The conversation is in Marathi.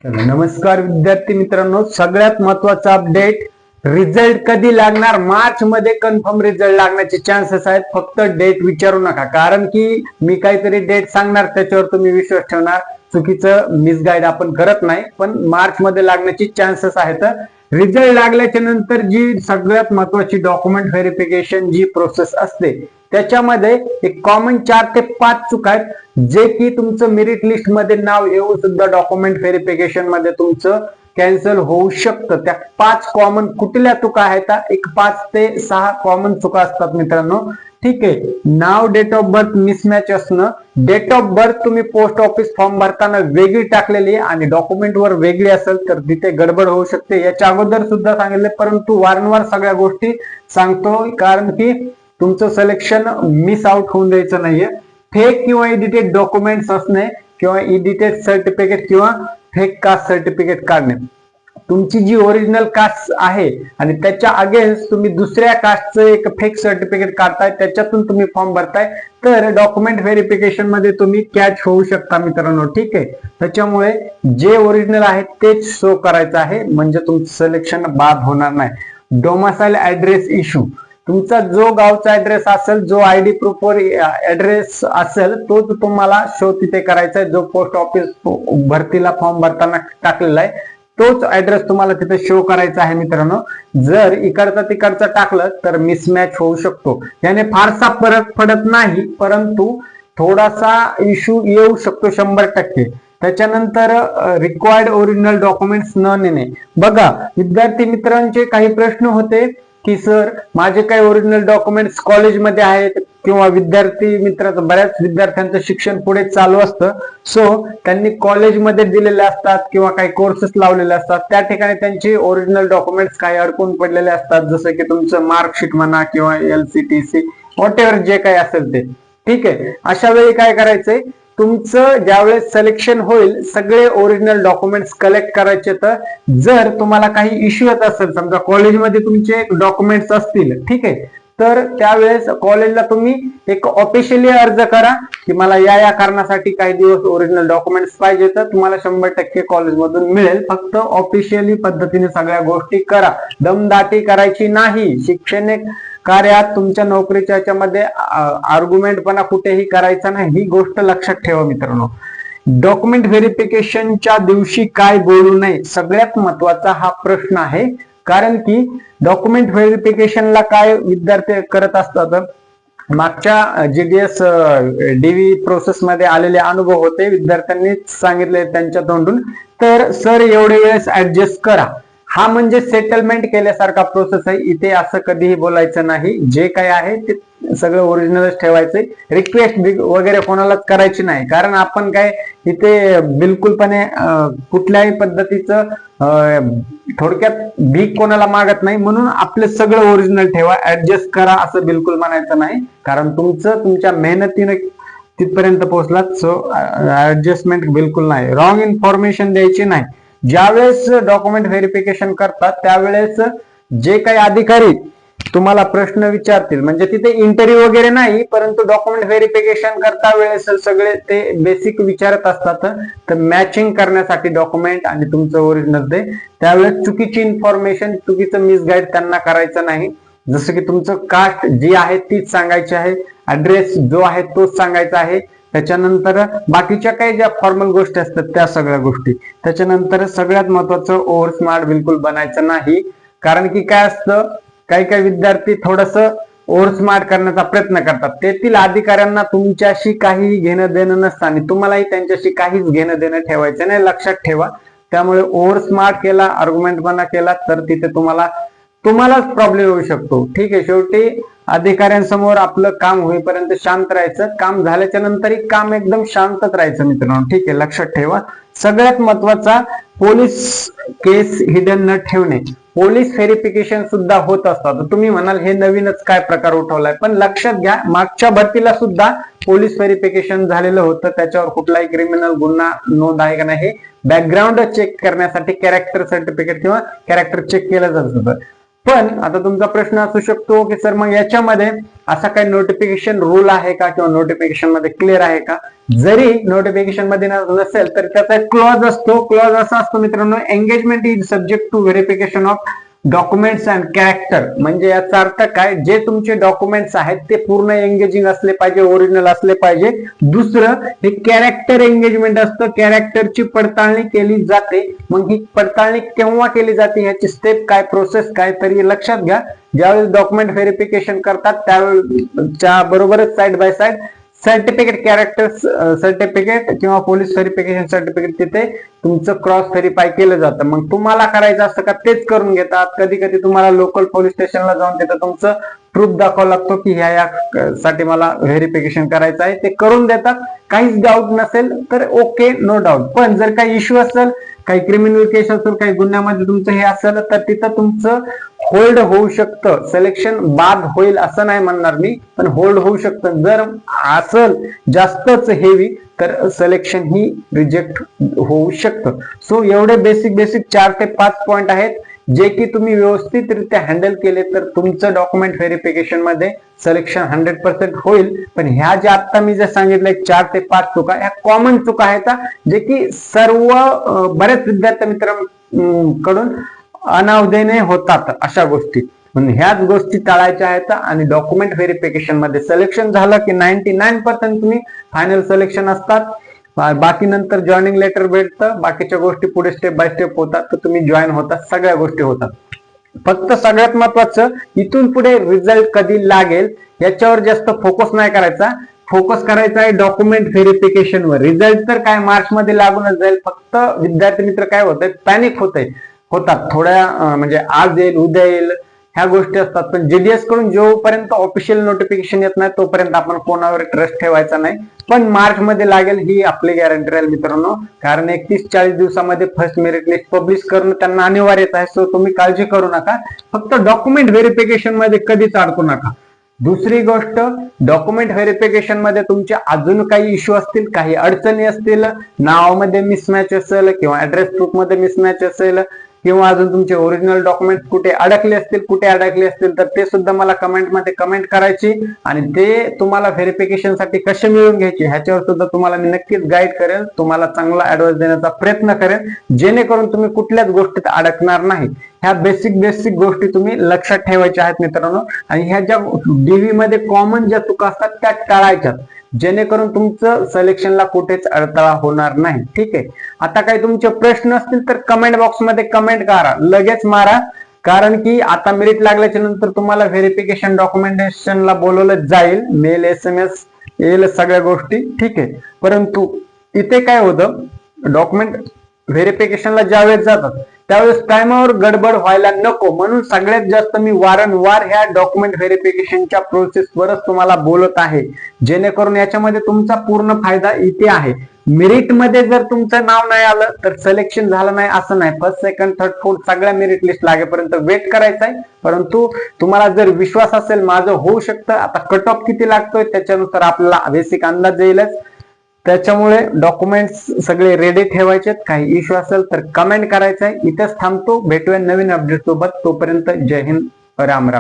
नमस्कार विद्यार्थी मित्रांनो, सगळ्यात महत्वाचा अपडेट, रिझल्ट कधी लागणार? मार्च मध्ये कन्फर्म रिझल्ट लागण्याचे चान्सेस आहेत. फक्त डेट विचारू नका, कारण की मी काहीतरी डेट सांगणार त्याच्यावर तुम्ही विश्वास ठेवणार. चुकीचं मिसगाईड आपण करत नाही, पण मार्च मध्ये लागण्याची चान्सेस आहेत. रिझल्ट लागल्याच्या नंतर जी सगळ्यात महत्वाची डॉक्युमेंट व्हेरिफिकेशन जी प्रोसेस असते त्याच्यामध्ये एक कॉमन 4 ते 5 चुका आहेत, जे की तुमचं मेरिट लिस्ट मध्ये नाव येऊ सुद्धा डॉक्युमेंट व्हेरिफिकेशन मध्ये तुमचं कॅन्सल होऊ शकतं. त्या 5 कॉमन कुठल्या चुका आहेत? एक 5 ते 6 कॉमन चुका असतात मित्रांनो. ठीक आहे, नाव डेट ऑफ बर्थ मिसमॅच असणं, डेट ऑफ बर्थ तुम्ही पोस्ट ऑफिस फॉर्म भरताना वेगळी टाकलेली आणि डॉक्युमेंट वर वेगळी असेल तर तिथे गडबड होऊ शकते. याच्या अगोदर सुद्धा सांगितले, परंतु वारंवार सगळ्या गोष्टी सांगतो, कारण की तुमचं सिलेक्शन मिस आउट होऊन द्यायचं नाहीये. फेक किंवा एडिटेड डॉक्युमेंट्स असणे किंवा एडिटेड सर्टिफिकेट किंवा फेक कास्ट सर्टिफिकेट काढणे. तुमची जी ओरिजिनल कास्ट आहे आणि त्याच्या अगेन्स्ट तुम्ही दुसऱ्या कास्टचं एक फेक सर्टिफिकेट काढताय, त्याच्यातून तुम्ही फॉर्म भरताय, तर डॉक्युमेंट व्हेरिफिकेशन मध्ये तुम्ही कॅच होऊ शकता मित्रांनो. ठीक आहे, त्याच्यामुळे जे ओरिजिनल आहे तेच शो करायचं आहे, म्हणजे तुमचं सिलेक्शन बाद होणार नाही. डोमासाईल ऍड्रेस इश्यू, तुमचा जो गावचा ऍड्रेस असेल, जो आयडी प्रूफ वर ऍड्रेस असेल, तोच तुम्हाला शो तिथे करायचा आहे. जो पोस्ट ऑफिस भरतीला फॉर्म भरताना टाकलेला आहे तोच ऍड्रेस तुम्हाला तिथे शो करायचा आहे मित्रांनो. जर इकडचा तिकडचा टाकलं तर मिसमॅच होऊ शकतो. याने फारसा फरक पडत नाही, परंतु थोडासा इश्यू येऊ शकतो 100%. त्याच्यानंतर रिक्वायर्ड ओरिजिनल डॉक्युमेंट्स न नेणे. बघा विद्यार्थी मित्रांचे काही प्रश्न होते की सर माझे काही ओरिजिनल डॉक्युमेंट्स कॉलेजमध्ये आहेत, किंवा विद्यार्थी मित्राचं बऱ्याच विद्यार्थ्यांचं शिक्षण पुढे चालू असतं, सो त्यांनी कॉलेजमध्ये दिलेले असतात किंवा काही कोर्सेस लावलेले असतात, त्या ठिकाणी त्यांचे ओरिजिनल डॉक्युमेंट्स काही अडकून पडलेले असतात, जसं की तुमचं मार्कशीट म्हणा किंवा LCTC व्हॉटएव्हर जे काही असेल ते. ठीक आहे, अशा वेळी काय करायचंय, तुमचं ज्यावेळेस सिलेक्शन होईल सगळे ओरिजिनल डॉक्युमेंट्स कलेक्ट करायचे. तर जर तुम्हाला काही इश्यू येत असेल, समजा कॉलेजमध्ये तुमचे डॉक्युमेंट्स असतील, ठीक आहे, तर त्यावेळेस कॉलेजला तुम्ही एक ऑफिशियली अर्ज करा की मला या कारणासाठी काही दिवस ओरिजिनल डॉक्युमेंट्स पाहिजे, तर तुम्हाला 100% कॉलेजमधून मिळेल. फक्त ऑफिशियली पद्धतीने सगळ्या गोष्टी करा, दमदाटी करायची नाही. शैक्षणिक कार्यात तुमच्या नोकरीच्या याच्यामध्ये आर्ग्युमेंटपणा कुठेही करायचा नाही, ही गोष्ट लक्षात ठेवा मित्रांनो. डॉक्युमेंट व्हेरिफिकेशनच्या दिवशी काय बोलू नये, सगळ्यात महत्वाचा हा प्रश्न आहे. कारण की डॉक्युमेंट व्हेरिफिकेशनला काय विद्यार्थी करत असतात, मागच्या GDS DV प्रोसेस मध्ये आलेले अनुभव होते, विद्यार्थ्यांनी सांगितले त्यांच्या तोंडून, तर सर एवढे वेळेस ऍडजस्ट करा. हा म्हणजे सेटलमेंट केल्यासारखा प्रोसेस आहे. इथे असं कधीही बोलायचं नाही. जे काही आहे ते सगळं ओरिजिनलच ठेवायचंय. रिक्वेस्ट वगैरे कोणालाच करायची नाही, कारण आपण काय इथे बिलकुलपणे कुठल्याही पद्धतीचं थोडक्यात भीक कोणाला मागत नाही. म्हणून आपलं सगळं ओरिजिनल ठेवा, ऍडजस्ट करा असं बिलकुल म्हणायचं नाही, कारण तुमच्या मेहनतीने तिथपर्यंत पोहोचलात. सो ऍडजस्टमेंट बिलकुल नाही. रॉंग इन्फॉर्मेशन द्यायची नाही. ज्यावेळेस डॉक्युमेंट व्हेरिफिकेशन करतात त्यावेळेस जे काही अधिकारी तुम्हाला प्रश्न विचारतील, म्हणजे तिथे इंटरव्ह्यू वगैरे नाही, परंतु डॉक्युमेंट व्हेरिफिकेशन करता वेळेस सगळे ते बेसिक विचारत असतात. तर मॅचिंग करण्यासाठी डॉक्युमेंट आणि तुमचं ओरिजिनल ते, त्यावेळेस चुकीची इन्फॉर्मेशन, चुकीचं मिसगाईड त्यांना करायचं नाही. जसं की तुमचं कास्ट जी आहे तीच सांगायची आहे, ऍड्रेस जो आहे तोच सांगायचा आहे. त्याच्यानंतर बाकीच्या काही ज्या फॉर्मल गोष्टी असतात त्या सगळ्या गोष्टी. त्याच्यानंतर सगळ्यात महत्वाचं, ओव्हर स्मार्ट बिलकुल बनायचं नाही. कारण की काय असतं, काही काही विद्यार्थी थोडस ओव्हर स्मार्ट करण्याचा प्रयत्न करतात. तेथील अधिकाऱ्यांना तुमच्याशी काही घेणं देणं नसतं आणि तुम्हालाही त्यांच्याशी काहीच घेणं देणं ठेवायचं नाही, लक्षात ठेवा. त्यामुळे ओव्हर स्मार्ट केला, आर्ग्युमेंटपणा केला तर तिथे तुम्हालाच प्रॉब्लेम येऊ शकतो. ठीक आहे, शेवटी अधिकाऱ्यांसमोर आपलं काम होईपर्यंत शांत राहायचं. काम झाल्याच्या नंतरही काम एकदम शांतच राहायचं मित्रांनो. ठीक आहे, लक्षात ठेवा. सगळ्यात महत्वाचा, पोलीस केस हिडन न ठेवणे. पोलीस व्हेरिफिकेशन सुद्धा होत असतात. तुम्ही म्हणाल हे नवीनच काय प्रकार उठवलाय, पण लक्षात घ्या मागच्या भरतीला सुद्धा पोलीस व्हेरिफिकेशन झालेलं होतं. त्याच्यावर कुठलाही क्रिमिनल गुन्हा नोंद आहे का नाही, बॅकग्राऊंड चेक करण्यासाठी कॅरेक्टर सर्टिफिकेट किंवा कॅरेक्टर चेक केलं जात होतं. पण आता तुमचा प्रश्न असू शकतो की सर मग याच्यामध्ये असा काही नोटिफिकेशन रूल आहे का किंवा नोटिफिकेशन मध्ये क्लिअर आहे का? जरी नोटिफिकेशन मध्ये नसेल तर त्याचा एक क्लॉज असतो. क्लॉज असा असतो मित्रांनो, engagement is subject to verification of documents and character. म्हणजे याचा अर्थ काय, जे तुमचे डॉक्युमेंट्स आहेत ते पूर्ण एंगेजिंग असले पाहिजे, ओरिजिनल असले पाहिजे. दुसरं हे कॅरेक्टर एंगेजमेंट असतं, कॅरेक्टरची पडताळणी केली जाते. मग ही पडताळणी केव्हा केली जाते, ह्याची स्टेप काय, प्रोसेस काय, तरी लक्षात घ्या. ज्यावेळेस डॉक्युमेंट व्हेरिफिकेशन करतात त्यावेळेच्या बरोबरच side by side certificate, character certificate किंवा पोलीस व्हेरिफिकेशन सर्टिफिकेट तिथे तुमचं क्रॉस व्हेरीफाय केलं जातं. मग तुम्हाला करायचं असतं का, तेच करून घेतात. कधी कधी तुम्हाला लोकल पोलीस स्टेशनला जाऊन तिथं तुमचं प्रूफ दाखवावं लागतो की ह्या साठी मला व्हेरिफिकेशन करायचं आहे, ते करून देतात. काहीच डाऊट नसेल तर ओके, नो डाऊट. पण जर काही इश्यू असेल, काही क्रिमिनल केस असेल, काही गुन्ह्यामध्ये तुमचं हे असेल तर तिथं तुमचं होल्ड होऊ शकतं. सिलेक्शन बाद होईल असं नाही म्हणणार मी, पण होल्ड होऊ शकतं. जर असेल जास्तच हेवी तर सिलेक्शन ही रिजेक्ट होऊ शकतं. सो एवढे बेसिक 4 ते 5 पॉइंट आहेत जे की तुम्ही व्यवस्थितरित्या हँडल केले तर तुमचं डॉक्युमेंट व्हेरिफिकेशन मध्ये सिलेक्शन 100% होईल. पण ह्या ज्या आता मी जे सांगितलं 4 ते 5 चुका, ह्या कॉमन चुका आहेत जे की सर्व बऱ्याच विद्यार्थी मित्रांकडून अनावधाने होतात अशा गोष्टी. म्हणून ह्याच गोष्टी टाळायच्या आहेत. आणि डॉक्युमेंट व्हेरिफिकेशन मध्ये सिलेक्शन झालं की 99% तुम्ही फायनल सिलेक्शन असतात. बाकी नंतर जॉईनिंग लेटर भेटतं, बाकीच्या गोष्टी पुढे स्टेप बाय स्टेप होतात, तर तुम्ही जॉईन होतात, सगळ्या गोष्टी होतात. फक्त सगळ्यात महत्वाचं इथून पुढे रिझल्ट कधी लागेल याच्यावर जास्त फोकस नाही करायचा. फोकस करायचा आहे डॉक्युमेंट व्हेरिफिकेशनवर. रिझल्ट तर काय मार्च मध्ये लागूनच जाईल. फक्त विद्यार्थी मित्र काय होत आहेत, पॅनिक होतात थोड्या, म्हणजे आज येईल उद्या येईल ह्या गोष्टी असतात. पण जेडीएस कडून जोपर्यंत ऑफिशियल नोटिफिकेशन येत नाही तोपर्यंत आपण कोणावर ट्रस्ट ठेवायचा नाही. पण मार्च मध्ये लागेल ही आपली गॅरंटी राहील मित्रांनो, कारण 31-40 दिवसामध्ये फर्स्ट मेरिट लिस्ट पब्लिश करणं त्यांना अनिवार्यच आहे. सो तुम्ही काळजी करू नका, फक्त डॉक्युमेंट व्हेरिफिकेशन मध्ये कधीच अडकू नका. दुसरी गोष्ट, डॉक्युमेंट व्हेरिफिकेशन मध्ये तुमचे अजून काही इश्यू असतील, काही अडचणी असतील, नावामध्ये मिसमॅच असेल किंवा ऍड्रेस प्रूफ मध्ये मिसमॅच असेल किंवा अजून तुमचे ओरिजिनल डॉक्युमेंट कुठे अडकले असतील तर ते सुद्धा मला कमेंटमध्ये कमेंट करायची. आणि ते तुम्हाला व्हेरिफिकेशन साठी कसे मिळवून घ्यायचे ह्याच्यावर सुद्धा तुम्हाला मी नक्कीच गाईड करेल, तुम्हाला चांगला ऍडवाइस देण्याचा प्रयत्न करेन, जेणेकरून तुम्ही कुठल्याच गोष्टीत अडकणार नाही. ह्या बेसिक गोष्टी तुम्ही लक्षात ठेवायच्या आहेत मित्रांनो. आणि ह्या ज्या डीव्ही मध्ये कॉमन ज्या चुका असतात त्या टाळायच्यात, जेणेकरून तुमचं सिलेक्शनला कुठेच अडथळा होणार नाही. ठीक आहे. आता काही तुमचे प्रश्न असतील तर कमेंट बॉक्स मध्ये कमेंट करा, लगेच मारा. कारण की आता मेरिट लागल्याच्या नंतर तुम्हाला व्हेरिफिकेशन डॉक्युमेंटेशनला बोलवलं जाईल, मेल SMS येईल, सगळ्या गोष्टी. ठीक आहे. परंतु इथे काय होतं, डॉक्युमेंट व्हेरिफिकेशनला ज्यावेळेस जातात त्यावेळेस टाइमावर गडबड व्हायला नको, म्हणून सगळ्यात जास्त मी वारंवार ह्या डॉक्युमेंट व्हेरिफिकेशनच्या प्रोसेसवरच तुम्हाला बोलत आहे, जेणेकरून याच्यामध्ये तुमचा पूर्ण फायदा इथे आहे. मेरिट मध्ये जर तुमचं नाव नाही आलं तर सिलेक्शन झालं नाही असं नाही. फर्स्ट, सेकंड, थर्ड, फोर्थ सगळ्या मेरिट लिस्ट लागेपर्यंत वेट करायचं आहे. परंतु तुम्हाला जर विश्वास असेल माझं होऊ शकतं, आता कट ऑफ किती लागतोय त्याच्यानुसार आपल्याला बेसिक अंदाज येईलच. त्याच्यामुळे डॉक्युमेंट्स सगळे रेडी ठेवायचे. काही इश्यू असेल तर कमेंट करायचं आहे. इथेच थांबतो, भेटूया नवीन अपडेट सोबत. तोपर्यंत जय हिंद, राम राम.